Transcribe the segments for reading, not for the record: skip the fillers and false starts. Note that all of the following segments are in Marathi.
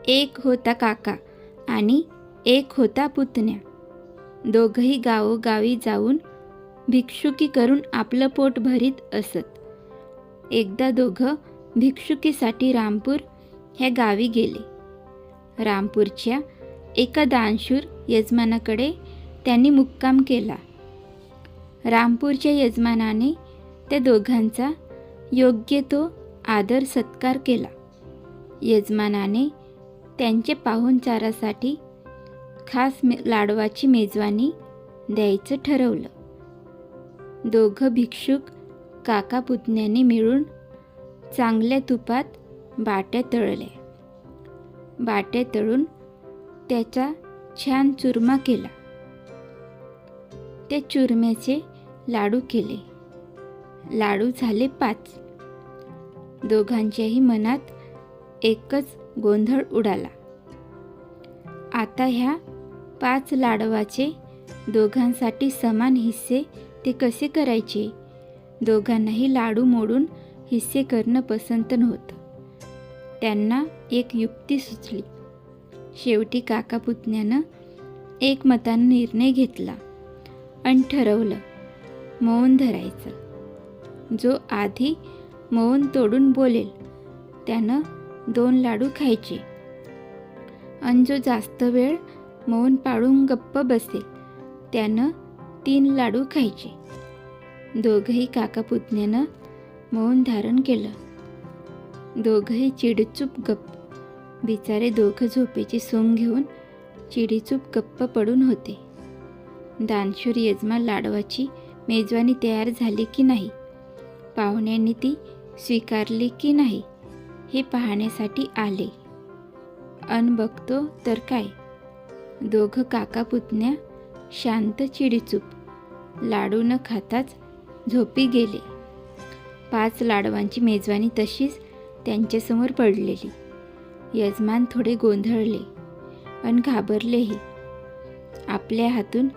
एक होता काका आणि एक होता पुतण्या. दोघंही गावोगावी जाऊन भिक्षुकी करून आपलं पोट भरीत असत. एकदा दोघं भिक्षुकीसाठी रामपूर ह्या गावी गेले. रामपूरच्या एका दानशूर यजमानाकडे त्यांनी मुक्काम केला. रामपूरच्या यजमानाने त्या दोघांचा योग्य तो आदर सत्कार केला. यजमानाने त्यांचे पाहुणचारासाठी खास लाडवाची मेजवानी द्यायचं ठरवलं. दोघं भिक्षुक काका पुतण्याने मिळून चांगल्या तुपात बाट्या तळल्या. बाट्या तळून त्याचा छान चुरमा केला. त्या चुरम्याचे लाडू केले. लाडू झाले 5. दोघांच्याही मनात एकच गोंधळ उडाला. आता ह्या 5 लाडवाचे दोघांसाठी समान हिस्से ते कसे करायचे? दोघांनाही लाडू मोडून हिस्से करणं पसंत नव्हतं. त्यांना एक युक्ती सुचली. शेवटी काका पुतण्यानं एकमतानं निर्णय घेतला आणि ठरवलं मौन धरायचं. जो आधी मौन तोडून बोलेल त्यानं 2 लाडू खायचे आणि जो जास्त वेळ मौन पाळून गप्प बसेल त्यानं 3 लाडू खायचे. दोघंही काका पुतण्यानं मौन धारण केलं. दोघंही चिडीचूप गप्प. बिचारे दोघं झोपेची सोंग घेऊन चिडीचूप गप्प पडून होते. दानशूर यजमान लाडवाची मेजवानी तयार झाली की नाही, पाहुण्यांनी ती स्वीकारली की नाही हे पाहण्यासाठी आले. अन बघतो तर काय, दोघं काका पुतण्या शांत चिडीचूप लाडू न खाताच झोपी गेले. 5 लाडवांची मेजवानी तशीच त्यांच्यासमोर पडलेली. यजमान थोडे गोंधळले आणि घाबरलेही. आपल्या हातून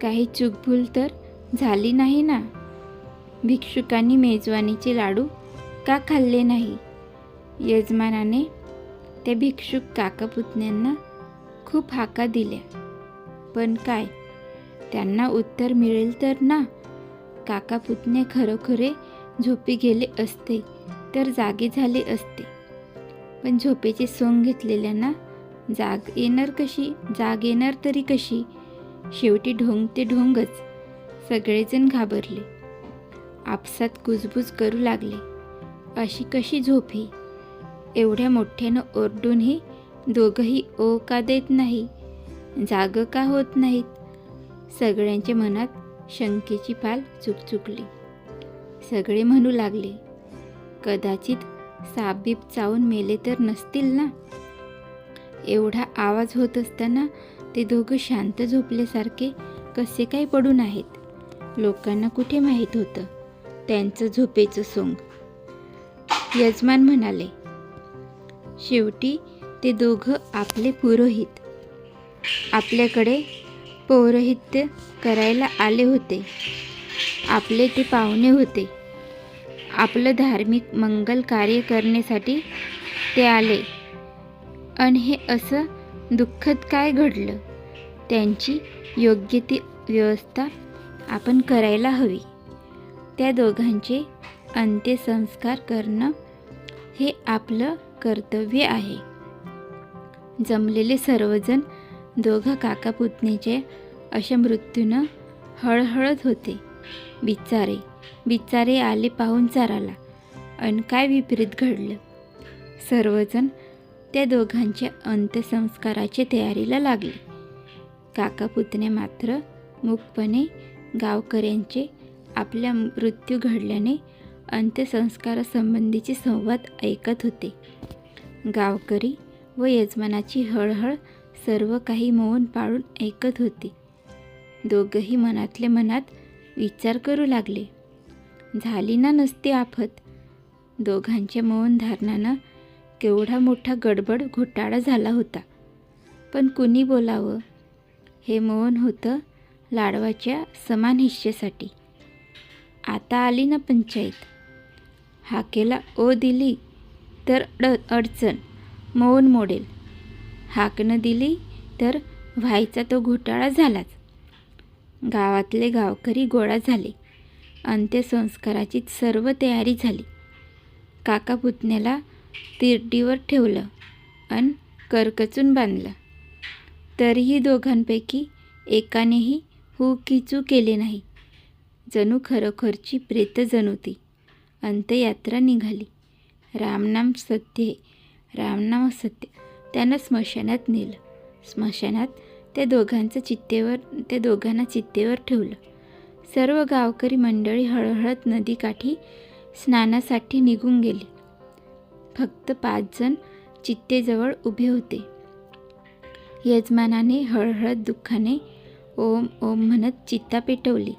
काही चूकभूल तर झाली नाही ना? भिक्षुकांनी मेजवानीचे लाडू का खाल्ले नाही? यजमानाने त्या भिक्षुक काका पुतण्यांना खूप हाका दिल्या, पण काय, त्यांना उत्तर मिळेल तर ना? काका पुतणे खरोखरे झोपी गेले असते तर जागे झाले असते, पण झोपेची सोंग घेतलेल्यांना जाग येणार तरी कशी? शेवटी ढोंग ते ढोंगच. सगळेजण घाबरले. आपसात कुजबूज करू लागले. अशी कशी झोप ही? एवढ्या मोठ्यानं ओरडूनही दोघंही ओ का देत नाही? जाग का होत नाहीत? सगळ्यांच्या मनात शंकेची पाल चुकचुकली. सगळे म्हणू लागले, कदाचित सापबीप चावून मेले तर नसतील ना? एवढा आवाज होत असताना ते दोघं शांत झोपल्यासारखे कसे काय पडून आहेत? लोकांना कुठे माहीत होतं त्यांचं झोपेचं सोंग? यजमान म्हणाले, शेवटी ते दोघं आपले पुरोहित आपल्याकडे पौरोहित्य करायला आले होते. आपले ते पाहुणे होते. आपलं धार्मिक मंगल कार्य करण्यासाठी ते आले. आणि हे असं दुःखद काय घडलं? त्यांची योग्य ती व्यवस्था आपण करायला हवी. त्या दोघांचे अंत्यसंस्कार करणं हे आपलं कर्तव्य आहे. जमलेले सर्वजण दोघं काका पुतण्याच्या अशा मृत्यूनं हळहळत होते. बिचारे आले पाहुणचाराला आणि काय विपरीत घडलं? सर्वजण त्या दोघांच्या अंत्यसंस्काराच्या तयारीला लागले. काका पुतणे मात्र मूकपणे गावकऱ्यांचे आपल्या मृत्यू घडल्याने अंत्यसंस्कारासंबंधीचे संवाद ऐकत होते. गावकरी व यजमानाची हळहळ सर्व काही मौन पाळून ऐकत होते. दोघंही मनातल्या मनात विचार करू लागले, झाली ना नसती आफत? दोघांच्या मौन धारणानं केवढा मोठा गडबड घोटाळा झाला होता. पण कुणी बोलावं? हे मौन होतं लाडवाच्या समान हिश्श्यासाठी. आता आली ना पंचायत. हाकेला ओ दिली तर अडचण, मौन मोडेल. हाक न दिली तर व्हायचा तो घोटाळा झालाच. गावातले गावकरी गोळा झाले. अंत्यसंस्काराची सर्व तयारी झाली. काका पुतण्याला तिरडीवर ठेवलं आणि करकचून बांधलं. तरीही दोघांपैकी एकानेही हू की चू केले नाही. जणू खरोखरची प्रेत जणू ती. अंत्ययात्रा निघाली. रामनाम सत्य, रामनाम सत्य. त्यानं स्मशानात नेलं. स्मशानात त्या दोघांना चित्तेवर ठेवलं. सर्व गावकरी मंडळी हळहळत नदीकाठी स्नानासाठी निघून गेले. फक्त 5 जण चित्तेजवळ उभे होते. यजमानाने हळहळत दुःखाने ओम ओम म्हणत चित्ता पेटवली.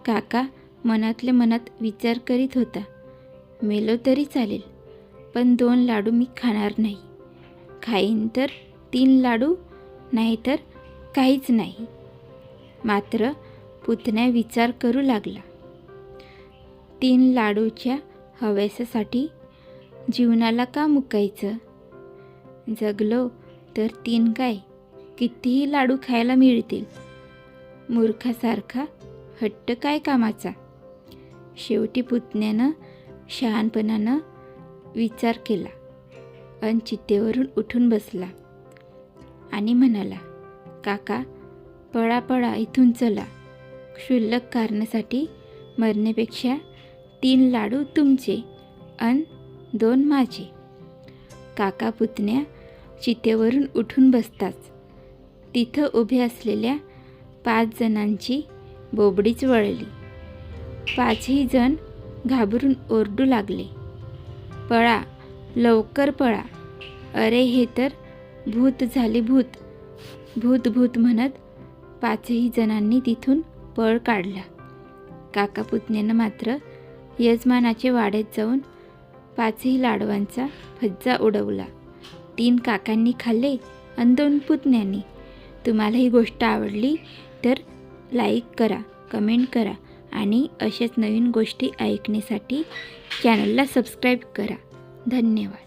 काका मनातल्या मनात विचार करीत होता, मेलो तरी चालेल, पण 2 लाडू मी खाणार नाही. खाईन तर 3 लाडू, नाही तर काहीच नाही. मात्र पुतण्या विचार करू लागला. 3 लाडूच्या हव्यासासाठी जीवनाला का मुकायचं? जगलो तर 3 काय, कितीही लाडू खायला मिळतील. मूर्खासारखा हट्ट काय कामाचा? शेवटी पुतण्यानं शहाणपणानं विचार केला आणि चित्तेवरून उठून बसला आणि म्हणाला, काका पळा पळा इथून चला. क्षुल्लक कारणासाठी मरण्यापेक्षा 3 लाडू तुमचे आणि 2 माझे. काका पुतण्या चितेवरून उठून बसताच तिथं उभे असलेल्या 5 जणांची बोबडीच वळली. 5ही जण घाबरून ओरडू लागले, पळा, लवकर पळा. अरे हे तर भूत झाले, भूत. भूत भूत म्हणत 5ही जणांनी तिथून पळ काढला. काका पुतण्यानं मात्र यजमानाच्या वाड्यात जाऊन 5ही लाडवांचा फज्जा उडवला. 3 काकांनी खाल्ले आणि 2 पुतण्यांनी. तुम्हाला ही गोष्ट आवडली तर लाईक करा, कमेंट करा आणि अशाच नवीन गोष्टी ऐकण्यासाठी चॅनलला सबस्क्राईब करा. धन्यवाद.